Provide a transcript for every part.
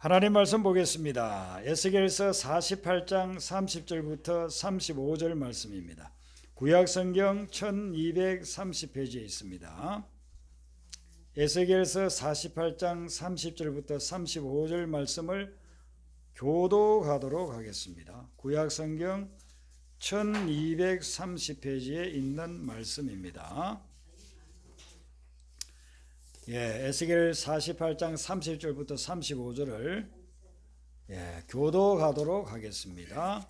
하나님 말씀 보겠습니다. 에스겔서 48장 30절부터 35절 말씀입니다. 구약성경 1230페이지에 있습니다. 에스겔서 48장 30절부터 35절 말씀을 교독하도록 하겠습니다. 구약성경 1230페이지에 있는 말씀입니다. 에스겔 48장 30절부터 35절을 교독하도록 하겠습니다.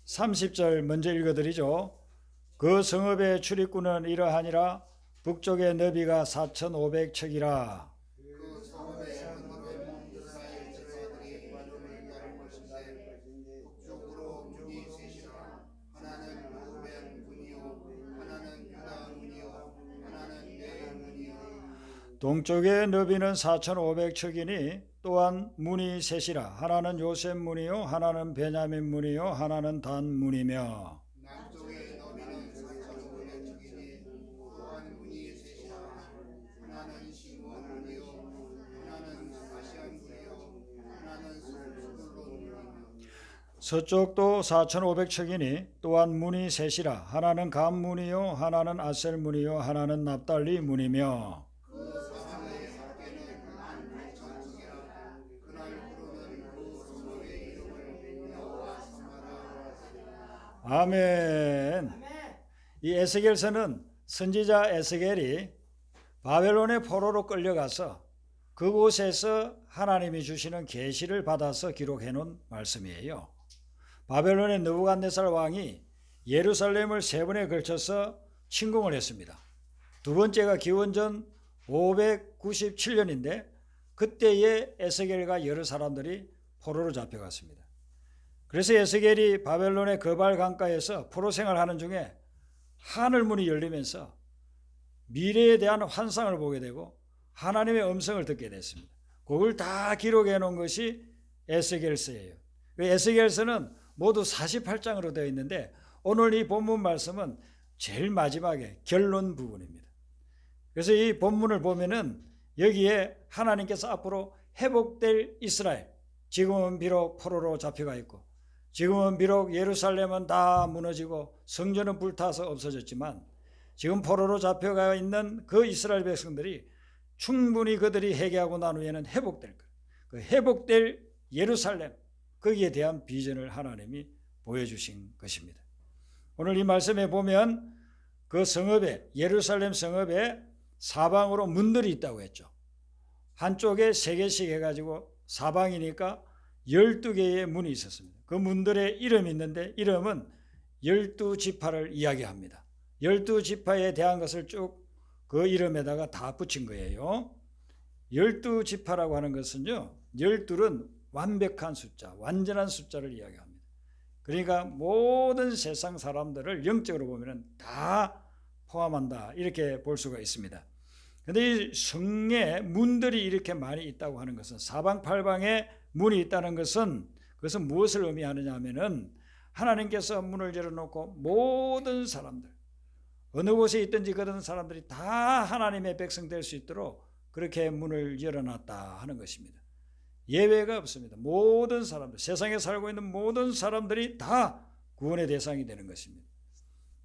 30절 먼저 읽어드리죠. 그 성읍의 출입구는 이러하니라. 북쪽의 너비가 4,500척이라. 동쪽의 너비는 4,500척이니 또한 문이 셋이라. 하나는 요셉 문이요, 하나는 베냐민 문이요, 하나는 단 문이며. 남쪽의 너비는 4,500척이니 또한 문이 셋이라. 하나는 시므온 문이요, 하나는 아시안 문이요, 하나는 스불론 문이며. 서쪽도 4,500척이니 또한 문이 셋이라. 하나는 감 문이요, 하나는 아셀 문이요, 하나는 납달리 문이며. 아멘. 이 에스겔서는 선지자 에스겔이 바벨론의 포로로 끌려가서 그곳에서 하나님이 주시는 계시를 받아서 기록해 놓은 말씀이에요. 바벨론의 느부갓네살 왕이 예루살렘을 세 번에 걸쳐서 침공을 했습니다. 두 번째가 기원전 597년인데 그때에 에스겔과 여러 사람들이 포로로 잡혀갔습니다. 그래서 에스겔이 바벨론의 거발 강가에서 포로 생활하는 중에 하늘문이 열리면서 미래에 대한 환상을 보게 되고 하나님의 음성을 듣게 됐습니다. 그걸 다 기록해 놓은 것이 에스겔서예요. 에스겔서는 모두 48장으로 되어 있는데 오늘 이 본문 말씀은 제일 마지막에 결론 부분입니다. 그래서 이 본문을 보면은 여기에 하나님께서 앞으로 회복될 이스라엘, 지금은 비록 포로로 잡혀가 있고 지금은 비록 예루살렘은 다 무너지고 성전은 불타서 없어졌지만 지금 포로로 잡혀가 있는 그 이스라엘 백성들이 충분히 그들이 회개하고 난 후에는 회복될 거예요. 그 회복될 예루살렘, 거기에 대한 비전을 하나님이 보여주신 것입니다. 오늘 이 말씀에 보면 그 성읍에, 예루살렘 성읍에 사방으로 문들이 있다고 했죠. 한쪽에 3개씩 해가지고 사방이니까 12개의 문이 있었습니다. 그 문들의 이름이 있는데 이름은 12지파를 이야기합니다. 12지파에 대한 것을 쭉 그 이름에다가 다 붙인 거예요. 12지파라고 하는 것은요, 12는 완벽한 숫자, 완전한 숫자를 이야기합니다. 그러니까 모든 세상 사람들을 영적으로 보면 다 포함한다, 이렇게 볼 수가 있습니다. 그런데 이 성에 문들이 이렇게 많이 있다고 하는 것은, 사방팔방에 문이 있다는 것은 그것은 무엇을 의미하느냐 하면은 하나님께서 문을 열어놓고 모든 사람들, 어느 곳에 있든지 그런 사람들이 다 하나님의 백성 될 수 있도록 그렇게 문을 열어놨다 하는 것입니다. 예외가 없습니다. 모든 사람들, 세상에 살고 있는 모든 사람들이 다 구원의 대상이 되는 것입니다.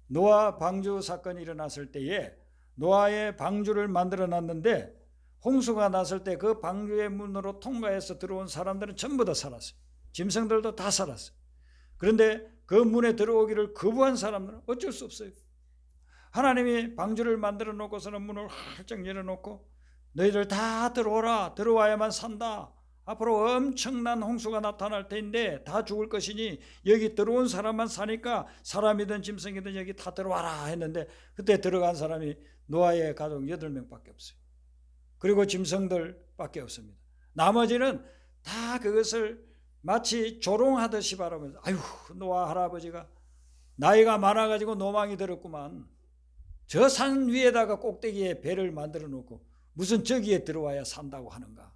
노아 방주 사건이 일어났을 때에 노아의 방주를 만들어 놨는데 홍수가 났을 때 그 방주의 문으로 통과해서 들어온 사람들은 전부 다 살았어요. 짐승들도 다 살았어요. 그런데 그 문에 들어오기를 거부한 사람들은 어쩔 수 없어요. 하나님이 방주를 만들어 놓고서는 문을 활짝 열어놓고 너희들 다 들어오라, 들어와야만 산다, 앞으로 엄청난 홍수가 나타날 텐데 다 죽을 것이니 여기 들어온 사람만 사니까 사람이든 짐승이든 여기 다 들어와라 했는데 그때 들어간 사람이 노아의 가족 8명밖에 없어요. 그리고 짐승들밖에 없습니다. 나머지는 다 그것을 마치 조롱하듯이 바라면서 아유, 노아 할아버지가 나이가 많아가지고 노망이 들었구만. 저 산 위에다가 꼭대기에 배를 만들어 놓고 무슨 저기에 들어와야 산다고 하는가.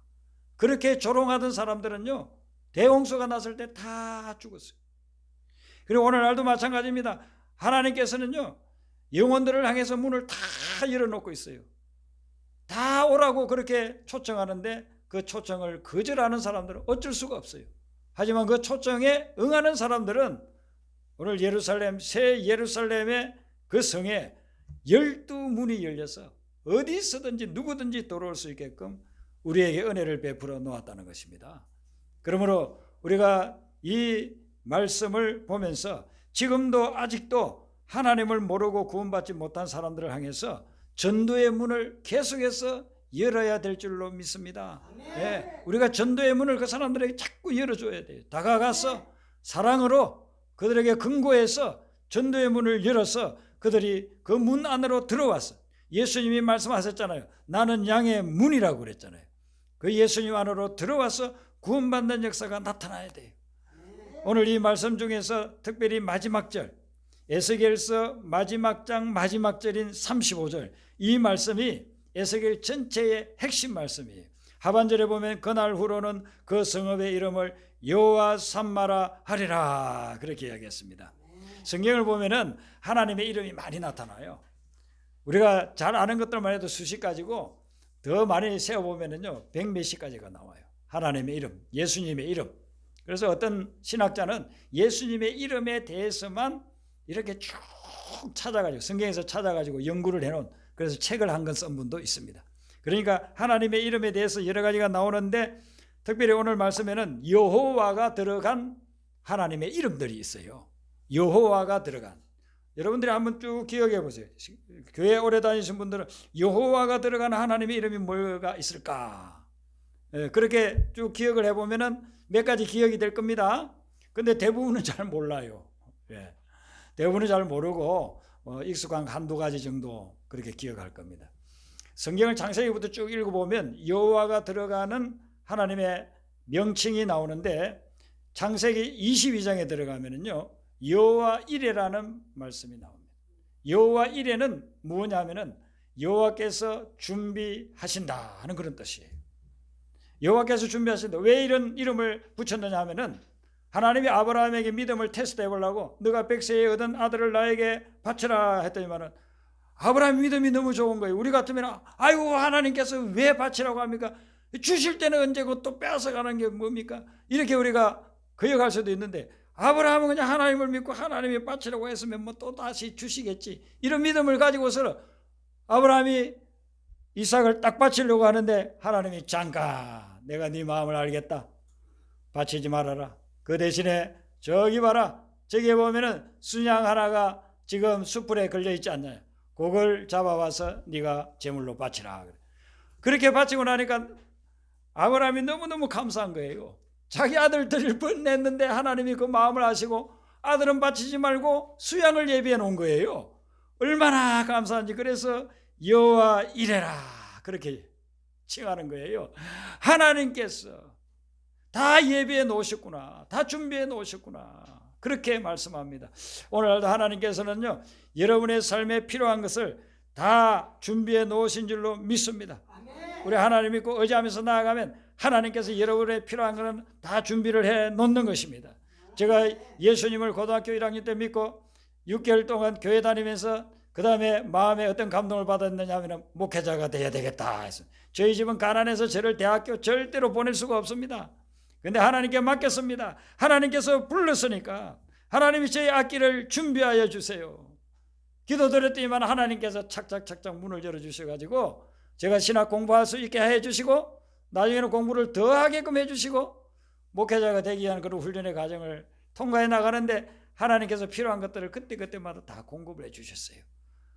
그렇게 조롱하던 사람들은요, 대홍수가 났을 때 다 죽었어요. 그리고 오늘날도 마찬가지입니다. 하나님께서는요, 영혼들을 향해서 문을 다 열어놓고 있어요. 다 오라고 그렇게 초청하는데 그 초청을 거절하는 사람들은 어쩔 수가 없어요. 하지만 그 초청에 응하는 사람들은 오늘 예루살렘, 새 예루살렘의 그 성에 12문이 열려서 어디서든지 누구든지 들어올 수 있게끔 우리에게 은혜를 베풀어 놓았다는 것입니다. 그러므로 우리가 이 말씀을 보면서 지금도 아직도 하나님을 모르고 구원받지 못한 사람들을 향해서 전도의 문을 계속해서 열어야 될 줄로 믿습니다. 네, 우리가 전도의 문을 그 사람들에게 자꾸 열어줘야 돼요. 다가가서 사랑으로 그들에게 근고해서 전도의 문을 열어서 그들이 그 문 안으로 들어와서 예수님이 말씀하셨잖아요. 나는 양의 문이라고 그랬잖아요. 그 예수님 안으로 들어와서 구원받는 역사가 나타나야 돼요. 오늘 이 말씀 중에서 특별히 마지막 절, 에스겔서 마지막 장 마지막 절인 35절, 이 말씀이 에스겔 전체의 핵심 말씀이에요. 하반절에 보면 그날 후로는 그 성읍의 이름을 여호와 삼마라 하리라 그렇게 이야기했습니다. 성경을 보면은 하나님의 이름이 많이 나타나요. 우리가 잘 아는 것들만 해도 수십 가지고 더 많이 세어보면은요 100몇십 가지가 나와요. 하나님의 이름, 예수님의 이름. 그래서 어떤 신학자는 예수님의 이름에 대해서만 이렇게 쭉 찾아가지고 성경에서 찾아가지고 연구를 해놓은, 그래서 책을 한 권 쓴 분도 있습니다. 그러니까 하나님의 이름에 대해서 여러 가지가 나오는데 특별히 오늘 말씀에는 여호와가 들어간 하나님의 이름들이 있어요. 여호와가 들어간. 여러분들이 한번 쭉 기억해 보세요. 교회 오래 다니신 분들은 여호와가 들어간 하나님의 이름이 뭐가 있을까? 그렇게 쭉 기억을 해보면은 몇 가지 기억이 될 겁니다. 근데 대부분은 잘 몰라요. 대부분은 잘 모르고 익숙한 한두 가지 정도 그렇게 기억할 겁니다. 성경을 창세기부터 쭉 읽어보면 여호와가 들어가는 하나님의 명칭이 나오는데 창세기 22장에 들어가면은요 여호와 이레라는 말씀이 나옵니다. 여호와 이레는 뭐냐면은 여호와께서 준비하신다 하는 그런 뜻이에요. 여호와께서 준비하신다. 왜 이런 이름을 붙였느냐 하면은 하나님이 아브라함에게 믿음을 테스트해 보려고 너가 백세에 얻은 아들을 나에게 바치라 했더니만은 아브라함 믿음이 너무 좋은 거예요. 우리 같으면 아이고 하나님께서 왜 바치라고 합니까? 주실 때는 언제고 또 빼앗아가는 게 뭡니까? 이렇게 우리가 거역할 수도 있는데 아브라함은 그냥 하나님을 믿고 하나님이 바치라고 했으면 뭐 또 다시 주시겠지. 이런 믿음을 가지고서 아브라함이 이삭을 딱 바치려고 하는데 하나님이 잠깐 내가 네 마음을 알겠다. 바치지 말아라. 그 대신에 저기 봐라. 저기에 보면은 순양 하나가 지금 숯불에 걸려있지 않나요? 그걸 잡아와서 네가 제물로 바치라. 그렇게 바치고 나니까 아브라함이 너무너무 감사한 거예요. 자기 아들 드릴 뻔했는데 하나님이 그 마음을 아시고 아들은 바치지 말고 수양을 예비해 놓은 거예요. 얼마나 감사한지. 그래서 여호와 이레라 그렇게 칭하는 거예요. 하나님께서 다 예비해 놓으셨구나. 다 준비해 놓으셨구나. 그렇게 말씀합니다. 오늘도 하나님께서는요 여러분의 삶에 필요한 것을 다 준비해 놓으신 줄로 믿습니다. 우리 하나님 믿고 의지하면서 나아가면 하나님께서 여러분의 필요한 것은 다 준비를 해 놓는 것입니다. 제가 예수님을 고등학교 1학년 때 믿고 6개월 동안 교회 다니면서 그 다음에 마음에 어떤 감동을 받았느냐 하면 목회자가 돼야 되겠다 해서 저희 집은 가난해서 저를 대학교 절대로 보낼 수가 없습니다. 근데 하나님께 맡겼습니다. 하나님께서 불렀으니까 하나님이 저희 앞길을 준비하여 주세요. 기도드렸더니만 하나님께서 착착착착 문을 열어주셔가지고 제가 신학 공부할 수 있게 해주시고 나중에는 공부를 더 하게끔 해주시고 목회자가 되기 위한 그런 훈련의 과정을 통과해 나가는데 하나님께서 필요한 것들을 그때그때마다 다 공급을 해주셨어요.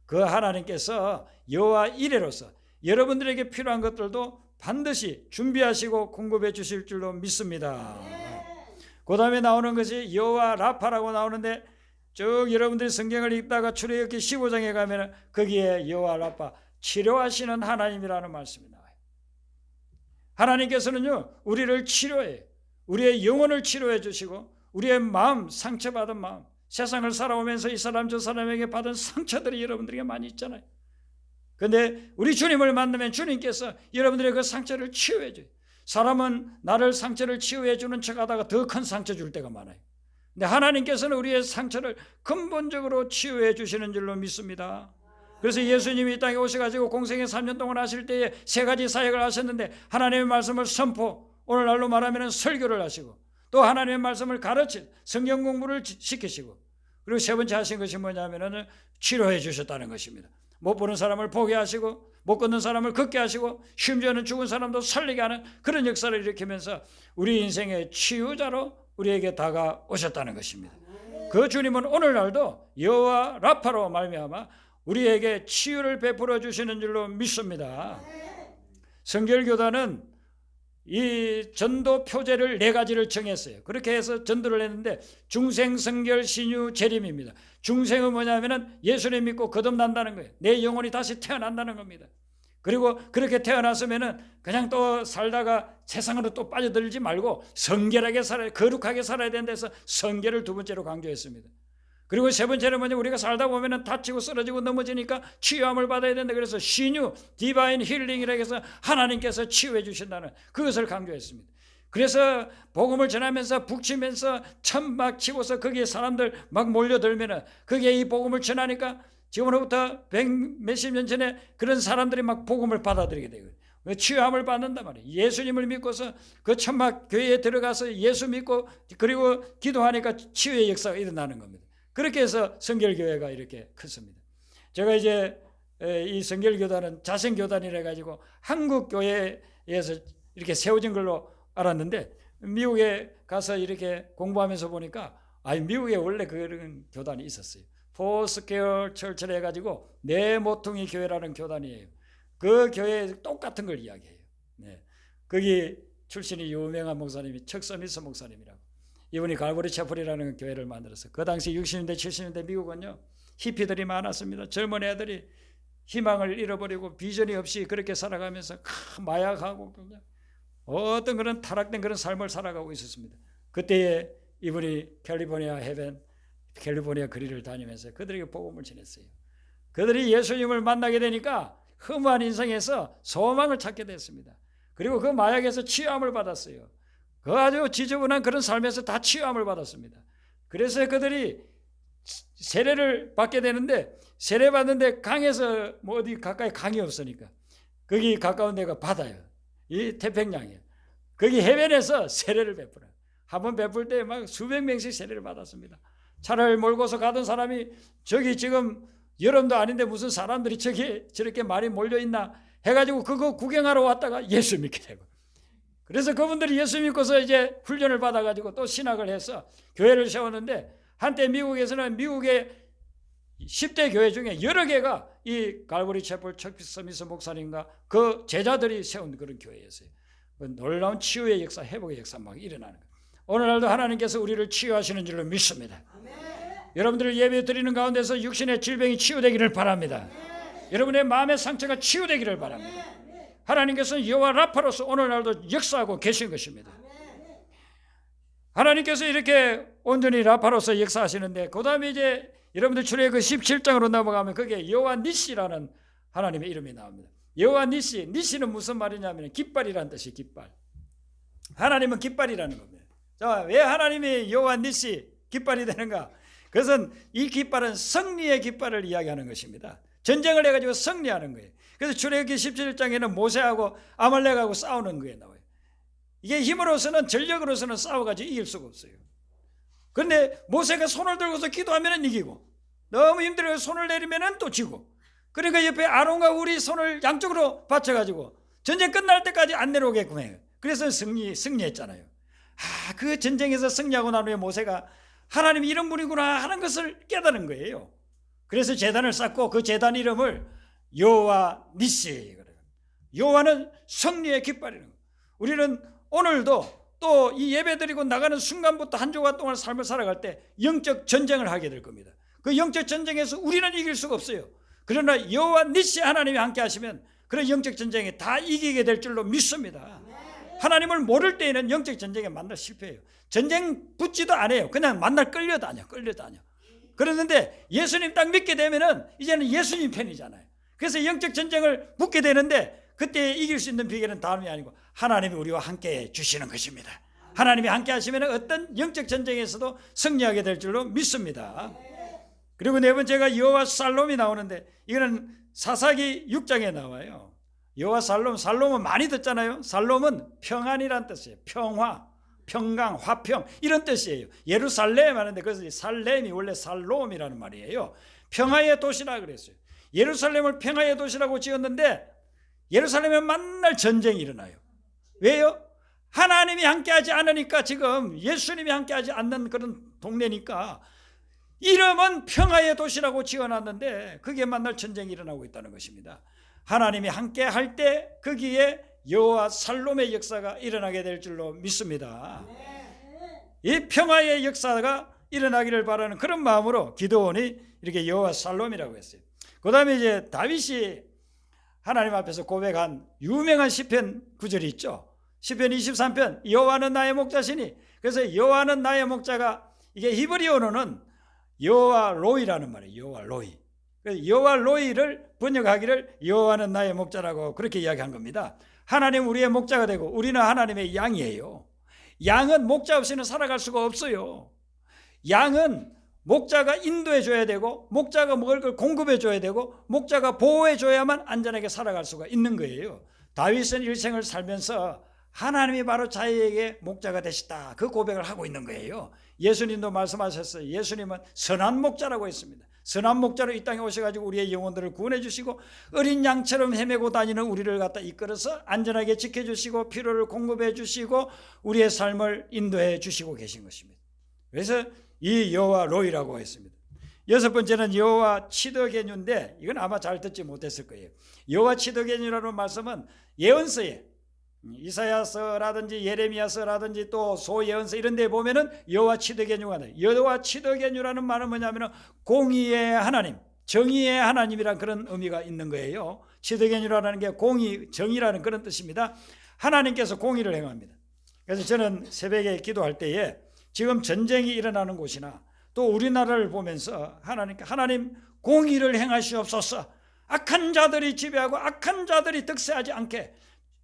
그 하나님께서 여호와 이레로서 여러분들에게 필요한 것들도 반드시 준비하시고 공급해 주실 줄로 믿습니다. 그 다음에 나오는 것이 여호와 라파라고 나오는데 쭉 여러분들이 성경을 읽다가 출애굽기 15장에 가면 거기에 여호와 라파 치료하시는 하나님이라는 말씀이 나와요. 하나님께서는요 우리를 치료해, 우리의 영혼을 치료해 주시고 우리의 마음, 상처받은 마음, 세상을 살아오면서 이 사람 저 사람에게 받은 상처들이 여러분들에게 많이 있잖아요. 그런데 우리 주님을 만나면 주님께서 여러분들의 그 상처를 치유해 줘요. 사람은 나를 상처를 치유해 주는 척하다가 더 큰 상처 줄 때가 많아요. 근데 하나님께서는 우리의 상처를 근본적으로 치유해 주시는 줄로 믿습니다. 그래서 예수님이 이 땅에 오셔가지고 공생애 3년 동안 하실 때에 세 가지 사역을 하셨는데 하나님의 말씀을 선포, 오늘날로 말하면 설교를 하시고 또 하나님의 말씀을 가르치 성경 공부를 시키시고 그리고 세 번째 하신 것이 뭐냐면은 치료해 주셨다는 것입니다. 못 보는 사람을 보게 하시고 못 걷는 사람을 걷게 하시고 심지어는 죽은 사람도 살리게 하는 그런 역사를 일으키면서 우리 인생의 치유자로 우리에게 다가오셨다는 것입니다. 그 주님은 오늘날도 여호와 라파로 말미암아 우리에게 치유를 베풀어 주시는 줄로 믿습니다. 성결교단은 이 전도 표제를 4가지를 정했어요. 그렇게 해서 전도를 했는데 중생, 성결, 신유, 재림입니다. 중생은 뭐냐면은 예수님 믿고 거듭난다는 거예요. 내 영혼이 다시 태어난다는 겁니다. 그리고 그렇게 태어났으면은 그냥 또 살다가 세상으로 또 빠져들지 말고 성결하게 살아야, 거룩하게 살아야 된다 해서 성결을 2번째로 강조했습니다. 그리고 3번째는 뭐냐, 우리가 살다 보면은 다치고 쓰러지고 넘어지니까 치유함을 받아야 된다. 그래서 신유, 디바인 힐링이라고 해서 하나님께서 치유해 주신다는 그것을 강조했습니다. 그래서 복음을 전하면서 북치면서 천막 치고서 거기에 사람들 막 몰려들면은 거기에 이 복음을 전하니까 지금으로부터 100 몇십 년 전에 그런 사람들이 막 복음을 받아들이게 되고 치유함을 받는단 말이에요. 예수님을 믿고서 그 천막 교회에 들어가서 예수 믿고 그리고 기도하니까 치유의 역사가 일어나는 겁니다. 그렇게 해서 성결교회가 이렇게 컸습니다. 제가 이제 이 성결교단은 자생교단이라 가지고 한국 교회에서 이렇게 세워진 걸로 알았는데 미국에 가서 이렇게 공부하면서 보니까 미국에 원래 그런 교단이 있었어요. 포스퀘어 철치를 해가지고 네 모퉁이 교회라는 교단이에요. 그 교회에 똑같은 걸 이야기해요. 네. 거기 출신이 유명한 목사님이 척 서미스 목사님이라고. 이분이 갈보리 채플이라는 교회를 만들어서 그 당시 60년대 70년대 미국은요 히피들이 많았습니다. 젊은 애들이 희망을 잃어버리고 비전이 없이 그렇게 살아가면서 마약하고 그냥 어떤 그런 타락된 그런 삶을 살아가고 있었습니다. 그때에 이분이 캘리포니아 거리를 다니면서 그들에게 복음을 전했어요. 그들이 예수님을 만나게 되니까 흠한 인생에서 소망을 찾게 됐습니다. 그리고 그 마약에서 치유함을 받았어요. 그 아주 지저분한 그런 삶에서 다 치유함을 받았습니다. 그래서 그들이 세례를 받게 되는데 세례 받는데 강에서 뭐 어디 가까이 강이 없으니까 거기 가까운 데가 바다예요. 이 태평양이에요. 거기 해변에서 세례를 베풀어요. 한번 베풀 때 막 수백 명씩 세례를 받았습니다. 차를 몰고서 가던 사람이 저기 지금 여름도 아닌데 무슨 사람들이 저렇게 많이 몰려있나 해가지고 그거 구경하러 왔다가 예수 믿게 되고 그래서 그분들이 예수 믿고서 이제 훈련을 받아가지고 또 신학을 해서 교회를 세웠는데 한때 미국에서는 미국의 10대 교회 중에 여러 개가 이 갈보리 채플 척 서미스 목사님과 그 제자들이 세운 그런 교회였어요. 놀라운 치유의 역사, 회복의 역사 막 일어나는 거예요. 오늘날도 하나님께서 우리를 치유하시는 줄로 믿습니다. 여러분들 예배 드리는 가운데서 육신의 질병이 치유되기를 바랍니다. 여러분의 마음의 상처가 치유되기를 바랍니다. 하나님께서는 여호와 라파로서 오늘날도 역사하고 계신 것입니다. 하나님께서 이렇게 온전히 라파로서 역사하시는데 그 다음에 이제 여러분들 출애굽 17장으로 넘어가면 거기에 여호와 니시라는 하나님의 이름이 나옵니다. 여호와 니시, 니시는 무슨 말이냐면 깃발이라는 뜻이 깃발. 하나님은 깃발이라는 겁니다. 자, 왜 하나님이 여호와 니시 깃발이 되는가? 그것은 이 깃발은 승리의 깃발을 이야기하는 것입니다. 전쟁을 해가지고 승리하는 거예요. 그래서 출애굽기 17장에는 모세하고 아말렉하고 싸우는 거에 나와요. 이게 힘으로서는 전력으로서는 싸워가지고 이길 수가 없어요. 그런데 모세가 손을 들고서 기도하면 이기고 너무 힘들어서 손을 내리면 또 지고 그러니까 옆에 아론과 우리 손을 양쪽으로 받쳐가지고 전쟁 끝날 때까지 안 내려오게끔 해요. 그래서 승리했잖아요. 그 전쟁에서 승리하고 난 후에 모세가 하나님이 이런 분이구나 하는 것을 깨달은 거예요. 그래서 제단을 쌓고 그 제단 이름을 여호와 니시. 여호와는 승리의 깃발이라는 거예요. 우리는 오늘도 또 이 예배드리고 나가는 순간부터 한 주간 동안 삶을 살아갈 때 영적 전쟁을 하게 될 겁니다. 그 영적 전쟁에서 우리는 이길 수가 없어요. 그러나 여호와 니시 하나님이 함께 하시면 그런 영적 전쟁에 다 이기게 될 줄로 믿습니다. 하나님을 모를 때에는 영적 전쟁에 만날 실패해요. 전쟁 붙지도 않아요. 그냥 만날 끌려다녀. 그러는데 예수님 딱 믿게 되면은 이제는 예수님 편이잖아요. 그래서 영적 전쟁을 붙게 되는데 그때 이길 수 있는 비결은 다름이 아니고 하나님이 우리와 함께 해 주시는 것입니다. 하나님이 함께 하시면 어떤 영적 전쟁에서도 승리하게 될 줄로 믿습니다. 그리고 네 번째가 여호와 살롬이 나오는데 이거는 사사기 6장에 나와요. 여호와 살롬은 많이 듣잖아요. 살롬은 평안이란 뜻이에요. 평화, 평강, 화평 이런 뜻이에요. 예루살렘 하는데 그래서 살렘이 원래 살롬이라는 말이에요. 평화의 도시라 그랬어요. 예루살렘을 평화의 도시라고 지었는데 예루살렘에 만날 전쟁이 일어나요. 왜요? 하나님이 함께하지 않으니까, 지금 예수님이 함께하지 않는 그런 동네니까 이름은 평화의 도시라고 지어놨는데 그게 만날 전쟁이 일어나고 있다는 것입니다. 하나님이 함께할 때 거기에 여호와 살롬의 역사가 일어나게 될 줄로 믿습니다. 이 평화의 역사가 일어나기를 바라는 그런 마음으로 기드온이 이렇게 여호와 살롬이라고 했어요. 그 다음에 이제 다윗이 하나님 앞에서 고백한 유명한 시편 구절이 있죠. 시편 23편 여호와는 나의 목자시니, 그래서 여호와는 나의 목자가 이게 히브리어로는 여호와 로이라는 말이에요. 여호와 로이. 그래서 여호와 로이를 번역하기를 여호와는 나의 목자라고 그렇게 이야기한 겁니다. 하나님 우리의 목자가 되고 우리는 하나님의 양이에요. 양은 목자 없이는 살아갈 수가 없어요. 양은 목자가 인도해 줘야 되고 목자가 먹을 걸 공급해 줘야 되고 목자가 보호해 줘야만 안전하게 살아갈 수가 있는 거예요. 다윗은 일생을 살면서 하나님이 바로 자기에게 목자가 되시다, 그 고백을 하고 있는 거예요. 예수님도 말씀하셨어요. 예수님은 선한 목자라고 했습니다. 선한 목자로 이 땅에 오셔가지고 우리의 영혼들을 구원해 주시고 어린 양처럼 헤매고 다니는 우리를 갖다 이끌어서 안전하게 지켜주시고 필요를 공급해 주시고 우리의 삶을 인도해 주시고 계신 것입니다. 그래서 이 여호와 로이라고 했습니다. 여섯 번째는 여호와 치더게뉴인데 이건 아마 잘 듣지 못했을 거예요. 여호와 치더게뉴라는 말씀은 예언서에 이사야서라든지 예레미야서라든지 또 소예언서 이런 데 보면은 여호와 치더게뉴가 나요. 여호와 치더게뉴라는 말은 뭐냐면은 공의의 하나님, 정의의 하나님이란 그런 의미가 있는 거예요. 치더게뉴라는 게 공의, 정의라는 그런 뜻입니다. 하나님께서 공의를 행합니다. 그래서 저는 새벽에 기도할 때에 지금 전쟁이 일어나는 곳이나 또 우리나라를 보면서 하나님 공의를 행하시옵소서, 악한 자들이 지배하고 악한 자들이 득세하지 않게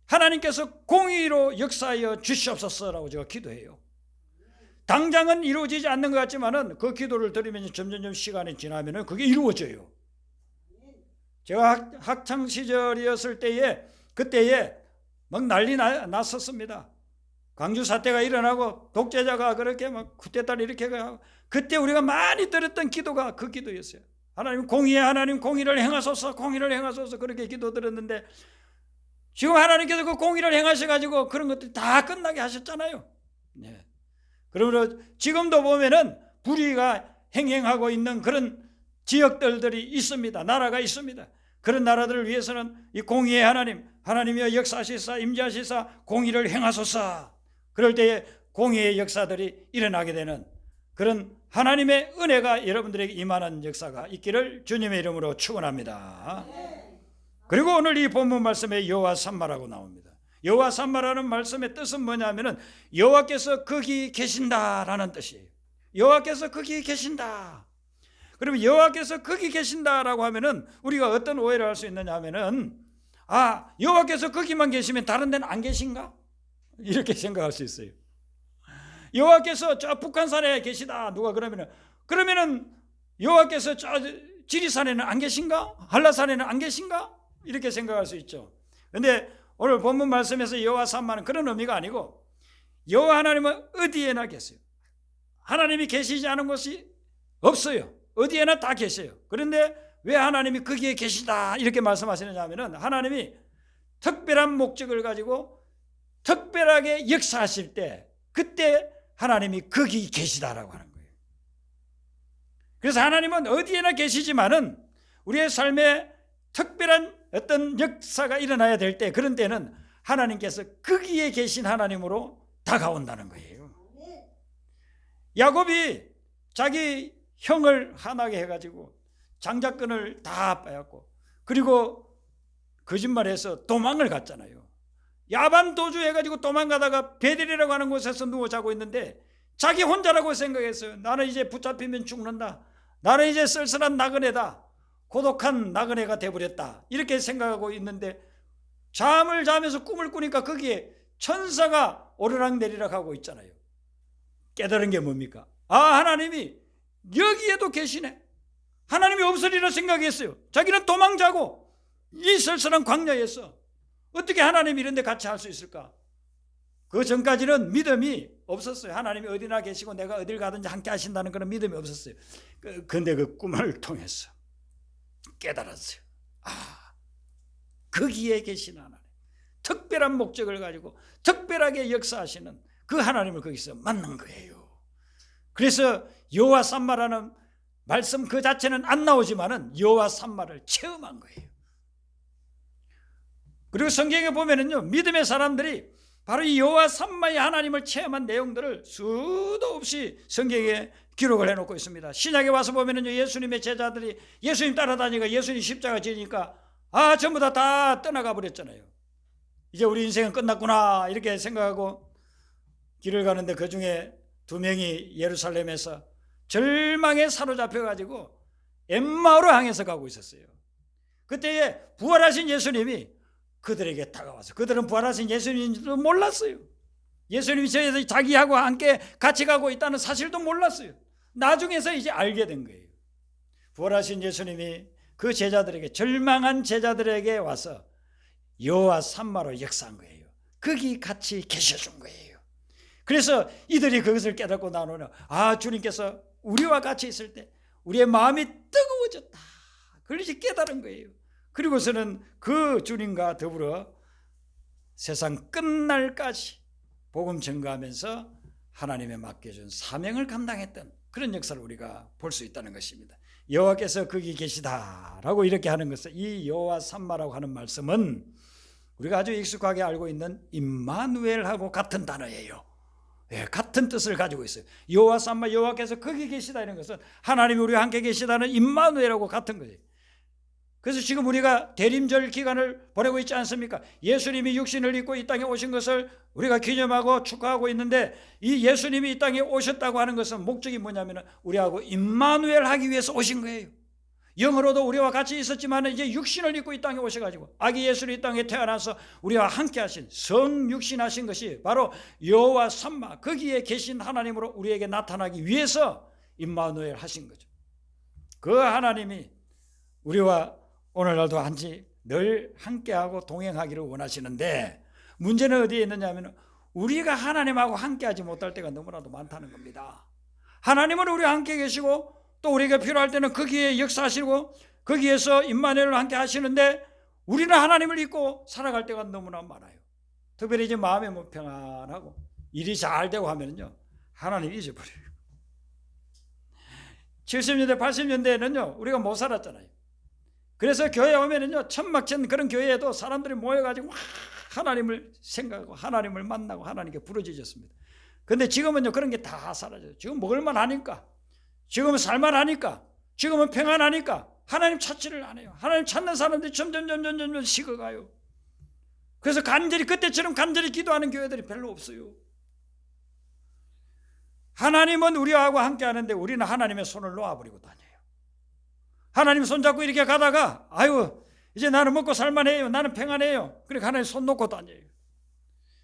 하나님께서 공의로 역사하여 주시옵소서라고 제가 기도해요. 당장은 이루어지지 않는 것 같지만은 그 기도를 드리면 점점 시간이 지나면은 그게 이루어져요. 제가 학창 시절이었을 때에 그때에 막 난리 났었습니다. 광주 사태가 일어나고 독재자가 그렇게 막 쿠데타를 이렇게 하고 그때 우리가 많이 들었던 기도가 그 기도였어요. 하나님 공의의 하나님 공의를 행하소서, 공의를 행하소서, 그렇게 기도드렸는데 지금 하나님께서 그 공의를 행하셔가지고 그런 것들이 다 끝나게 하셨잖아요. 네. 그러므로 지금도 보면은 불의가 행행하고 있는 그런 지역들이 있습니다. 나라가 있습니다. 그런 나라들을 위해서는 이 공의의 하나님이여 역사하시사 임재하시사 공의를 행하소서. 그럴 때에 공의의 역사들이 일어나게 되는 그런 하나님의 은혜가 여러분들에게 임하는 역사가 있기를 주님의 이름으로 축원합니다. 그리고 오늘 이 본문 말씀에 여호와 삼마라고 나옵니다. 여호와 삼마라는 말씀의 뜻은 뭐냐면은 여호와께서 거기 계신다라는 뜻이에요. 여호와께서 거기 계신다. 그러면 여호와께서 거기 계신다라고 하면은 우리가 어떤 오해를 할 수 있느냐 하면은 여호와께서 거기만 계시면 다른 데는 안 계신가? 이렇게 생각할 수 있어요. 여호와께서 저 북한산에 계시다 누가 그러면은 여호와께서 저 지리산에는 안 계신가? 한라산에는 안 계신가? 이렇게 생각할 수 있죠. 그런데 오늘 본문 말씀에서 여호와 삼마는 그런 의미가 아니고 여호와 하나님은 어디에나 계세요. 하나님이 계시지 않은 곳이 없어요. 어디에나 다 계세요. 그런데 왜 하나님이 거기에 계시다 이렇게 말씀하시느냐 하면은 하나님이 특별한 목적을 가지고 특별하게 역사하실 때 그때 하나님이 거기 계시다라고 하는 거예요. 그래서 하나님은 어디에나 계시지만은 우리의 삶에 특별한 어떤 역사가 일어나야 될 때 그런 때는 하나님께서 거기에 계신 하나님으로 다가온다는 거예요. 야곱이 자기 형을 화나게 해가지고 장자권을 다 빼앗고 그리고 거짓말해서 도망을 갔잖아요. 야반 도주해가지고 도망가다가 베델이라고 하는 곳에서 누워 자고 있는데 자기 혼자라고 생각했어요. 나는 이제 붙잡히면 죽는다. 나는 이제 쓸쓸한 나그네다. 고독한 나그네가 되어버렸다. 이렇게 생각하고 있는데 잠을 자면서 꿈을 꾸니까 거기에 천사가 오르락내리락 하고 있잖아요. 깨달은 게 뭡니까? 하나님이 여기에도 계시네. 하나님이 없으리라 생각했어요. 자기는 도망자고 이 쓸쓸한 광야에서 어떻게 하나님이 이런 데 같이 할 수 있을까? 그 전까지는 믿음이 없었어요. 하나님이 어디나 계시고 내가 어딜 가든지 함께 하신다는 그런 믿음이 없었어요. 그런데 그 꿈을 통해서 깨달았어요. 거기에 계신 하나님, 특별한 목적을 가지고 특별하게 역사하시는 그 하나님을 거기서 만난 거예요. 그래서 여호와 삼마라는 말씀 그 자체는 안 나오지만은 여호와 삼마를 체험한 거예요. 그리고 성경에 보면은요, 믿음의 사람들이 바로 이 여호와 삼마의 하나님을 체험한 내용들을 수도 없이 성경에 기록을 해놓고 있습니다. 신약에 와서 보면은요, 예수님의 제자들이 예수님 따라다니니까 예수님 십자가 지니까 전부 다 떠나가 버렸잖아요. 이제 우리 인생은 끝났구나 이렇게 생각하고 길을 가는데 그 중에 2명이 예루살렘에서 절망에 사로잡혀가지고 엠마오로 향해서 가고 있었어요. 그때에 부활하신 예수님이 그들에게 다가와서, 그들은 부활하신 예수님인지도 몰랐어요. 예수님이 자기하고 함께 같이 가고 있다는 사실도 몰랐어요. 나중에서 이제 알게 된 거예요. 부활하신 예수님이 그 제자들에게, 절망한 제자들에게 와서 여호와 삼마로 역사한 거예요. 거기 같이 계셔준 거예요. 그래서 이들이 그것을 깨닫고 나오는, 주님께서 우리와 같이 있을 때 우리의 마음이 뜨거워졌다, 그걸 이제 깨달은 거예요. 그리고서는 그 주님과 더불어 세상 끝날까지 복음 전가하면서 하나님의 맡겨준 사명을 감당했던 그런 역사를 우리가 볼 수 있다는 것입니다. 여호와께서 거기 계시다라고 이렇게 하는 것은, 이 여호와 삼마라고 하는 말씀은 우리가 아주 익숙하게 알고 있는 임마누엘하고 같은 단어예요. 같은 뜻을 가지고 있어요. 여호와 삼마, 여호와께서 거기 계시다 이런 것은 하나님이 우리와 함께 계시다는 임마누엘하고 같은 거예요. 그래서 지금 우리가 대림절 기간을 보내고 있지 않습니까? 예수님이 육신을 입고 이 땅에 오신 것을 우리가 기념하고 축하하고 있는데, 이 예수님이 이 땅에 오셨다고 하는 것은 목적이 뭐냐면 우리하고 임마누엘 하기 위해서 오신 거예요. 영으로도 우리와 같이 있었지만 이제 육신을 입고 이 땅에 오셔가지고 아기 예수를 이 땅에 태어나서 우리와 함께 하신, 성육신하신 것이 바로 여호와 삼마, 거기에 계신 하나님으로 우리에게 나타나기 위해서 임마누엘 하신 거죠. 그 하나님이 우리와 오늘날도 늘 함께하고 동행하기를 원하시는데, 문제는 어디에 있느냐 하면 우리가 하나님하고 함께하지 못할 때가 너무나도 많다는 겁니다. 하나님은 우리와 함께 계시고 또 우리가 필요할 때는 거기에 역사하시고 거기에서 임마누엘과 함께 하시는데, 우리는 하나님을 잊고 살아갈 때가 너무나 많아요. 특별히 이제 마음이 평안하고 일이 잘 되고 하면요, 하나님 잊어버려요. 70년대 80년대에는요 우리가 못 살았잖아요. 그래서 교회에 오면은요, 천막천 그런 교회에도 사람들이 모여가지고 하나님을 생각하고 하나님을 만나고 하나님께 부르짖었습니다. 그런데 지금은요, 그런 게 다 사라져요. 지금 먹을만 하니까, 지금은 살만하니까, 지금은 평안하니까 하나님 찾지를 안 해요. 하나님 찾는 사람들이 점점 식어가요. 그래서 그때처럼 간절히 기도하는 교회들이 별로 없어요. 하나님은 우리하고 함께 하는데 우리는 하나님의 손을 놓아버리고 다녀요. 하나님 손잡고 이렇게 가다가 이제 나는 먹고 살만해요, 나는 평안해요, 그러니까 하나님 손 놓고 다녀요.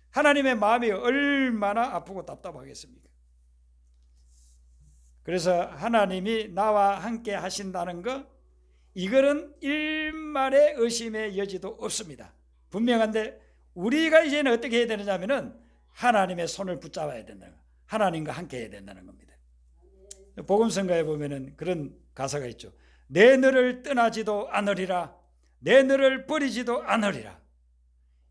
하나님의 마음이 얼마나 아프고 답답하겠습니까? 그래서 하나님이 나와 함께 하신다는 것, 이거는 일말의 의심의 여지도 없습니다. 분명한데 우리가 이제는 어떻게 해야 되느냐 하면은 하나님의 손을 붙잡아야 된다는 거, 하나님과 함께 해야 된다는 겁니다. 복음성가에 보면은 그런 가사가 있죠. 내 너를 떠나지도 않으리라, 내 너를 버리지도 않으리라,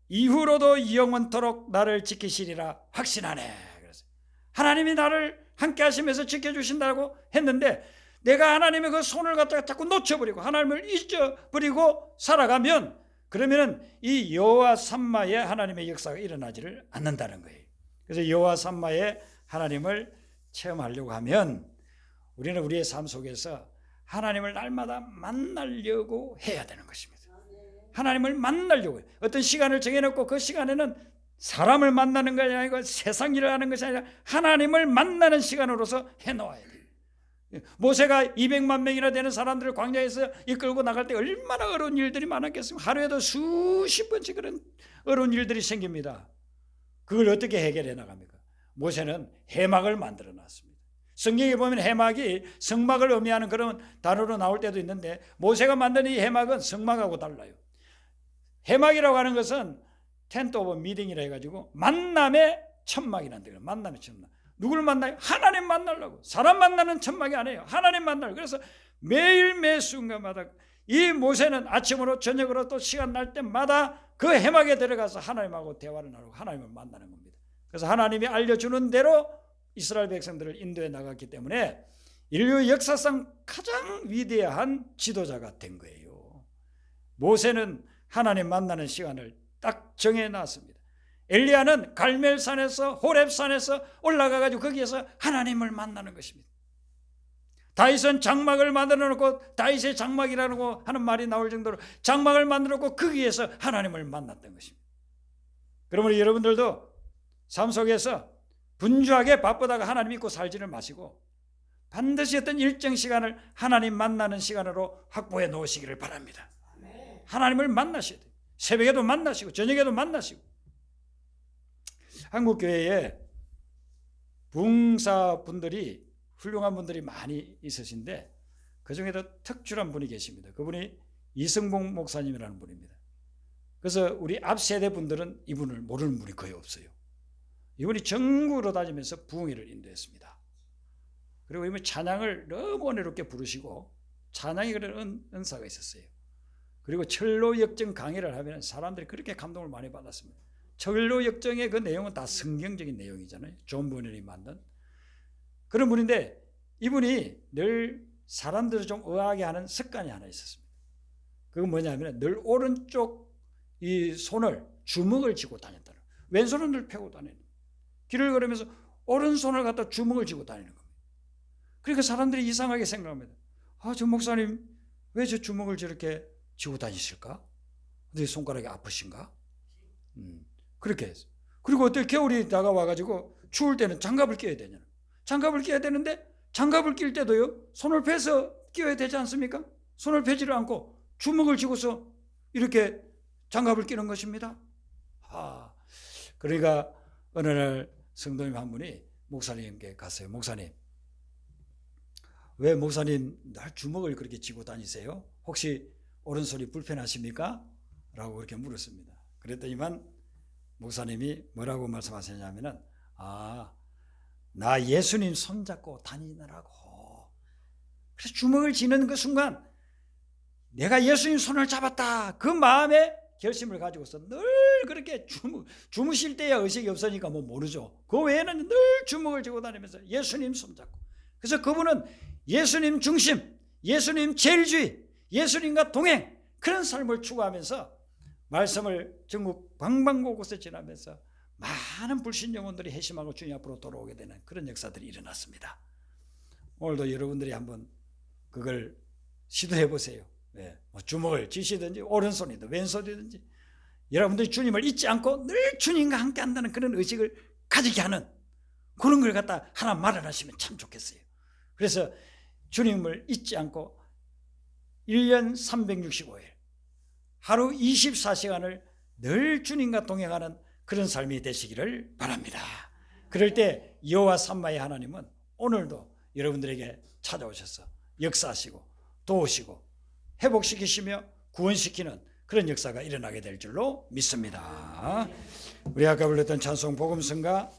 이후로도 영원토록 나를 지키시리라 확신하네. 그래서 하나님이 나를 함께 하시면서 지켜주신다고 했는데, 내가 하나님의 그 손을 갖다가 자꾸 놓쳐버리고 하나님을 잊어버리고 살아가면, 그러면은 이 여호와 삼마의 하나님의 역사가 일어나지를 않는다는 거예요. 그래서 여호와 삼마의 하나님을 체험하려고 하면 우리는 우리의 삶 속에서 하나님을 날마다 만나려고 해야 되는 것입니다. 하나님을 만나려고 해요. 어떤 시간을 정해놓고 그 시간에는 사람을 만나는 것이 아니고 세상 일을 하는 것이 아니라 하나님을 만나는 시간으로서 해놓아야 돼요. 모세가 200만 명이나 되는 사람들을 광야에서 이끌고 나갈 때 얼마나 어려운 일들이 많았겠습니까? 하루에도 수십 번씩 그런 어려운 일들이 생깁니다. 그걸 어떻게 해결해 나갑니까? 모세는 해막을 만들어 놨습니다. 성경에 보면 해막이 성막을 의미하는 그런 단어로 나올 때도 있는데 모세가 만든 이 해막은 성막하고 달라요. 해막이라고 하는 것은 텐트 오브 미팅이라 해가지고 만남의 천막이라는 데요. 만남의 천막. 누구를 만나요? 하나님 만나려고. 사람 만나는 천막이 아니에요. 하나님 만나려고. 그래서 매일 매 순간마다 이 모세는 아침으로 저녁으로 또 시간 날 때마다 그 해막에 들어가서 하나님하고 대화를 나누고 하나님을 만나는 겁니다. 그래서 하나님이 알려주는 대로 이스라엘 백성들을 인도해 나갔기 때문에 인류 역사상 가장 위대한 지도자가 된 거예요. 모세는 하나님 만나는 시간을 딱 정해놨습니다. 엘리야는 갈멜산에서 호렙산에서 올라가가지고 거기에서 하나님을 만나는 것입니다. 다윗은 장막을 만들어 놓고 다윗의 장막이라고 하는 말이 나올 정도로 장막을 만들어 놓고 거기에서 하나님을 만났던 것입니다. 그러므로 여러분들도 삶 속에서 분주하게 바쁘다가 하나님 믿고 살지를 마시고 반드시 어떤 일정 시간을 하나님 만나는 시간으로 확보해 놓으시기를 바랍니다. 하나님을 만나셔야 돼요. 새벽에도 만나시고 저녁에도 만나시고. 한국교회에 부흥사분들이 훌륭한 분들이 많이 있으신데 그중에도 특출한 분이 계십니다. 그분이 이승봉 목사님이라는 분입니다. 그래서 우리 앞 세대 분들은 이분을 모르는 분이 거의 없어요. 이분이 전국으로 다니면서 부흥회를 인도했습니다. 그리고 이분이 찬양을 너무 은혜롭게 부르시고 찬양이 그런 은사가 있었어요. 그리고 철로 역정 강의를 하면 사람들이 그렇게 감동을 많이 받았습니다. 철로 역정의 그 내용은 다 성경적인 내용이잖아요. 존 버넬이 만든 그런 분인데 이분이 늘 사람들을 좀 의아하게 하는 습관이 하나 있었습니다. 그건 뭐냐면 늘 오른쪽 이 손을 주먹을 쥐고 다녔다는 거예요. 왼손은 늘 펴고 다니는 거예요. 길을 걸으면서 오른손을 갖다 주먹을 쥐고 다니는 겁니다. 그러니까 사람들이 이상하게 생각합니다. 아, 저 목사님 왜 저 주먹을 저렇게 쥐고 다니실까? 내 손가락이 아프신가? 그렇게 했어요. 그리고 어떻게 겨울이 다가와가지고 추울 때는 장갑을 껴야 되냐는. 장갑을 껴야 되는데 장갑을 낄 때도요 손을 펴서 껴야 되지 않습니까? 손을 펴지를 않고 주먹을 쥐고서 이렇게 장갑을 끼는 것입니다. 그러니까 어느 날 성도님 한 분이 목사님께 갔어요. 목사님, 왜 목사님 날 주먹을 그렇게 쥐고 다니세요? 혹시 오른손이 불편하십니까? 라고 그렇게 물었습니다. 그랬더니만 목사님이 뭐라고 말씀하셨냐면은 나 예수님 손잡고 다니느라고. 그래서 주먹을 쥐는 그 순간 내가 예수님 손을 잡았다. 그 마음에 결심을 가지고서 늘 그렇게 주무실 때야 의식이 없으니까 뭐 모르죠. 그 외에는 늘 주먹을 쥐고 다니면서 예수님 손잡고. 그래서 그분은 예수님 중심, 예수님 제일주의, 예수님과 동행 그런 삶을 추구하면서 말씀을 전국 방방곳곳에 지나면서 많은 불신 영혼들이 회심하고 주님 앞으로 돌아오게 되는 그런 역사들이 일어났습니다. 오늘도 여러분들이 한번 그걸 시도해 보세요. 주먹을 쥐시든지 오른손이든 왼손이든지 여러분들이 주님을 잊지 않고 늘 주님과 함께 한다는 그런 의식을 가지게 하는 그런 걸 갖다 하나 마련하시면 참 좋겠어요. 그래서 주님을 잊지 않고 1년 365일 하루 24시간을 늘 주님과 동행하는 그런 삶이 되시기를 바랍니다. 그럴 때 여호와 삼마의 하나님은 오늘도 여러분들에게 찾아오셔서 역사하시고 도우시고 회복시키시며 구원시키는 그런 역사가 일어나게 될 줄로 믿습니다. 우리 아까 불렀던 찬송 복음성가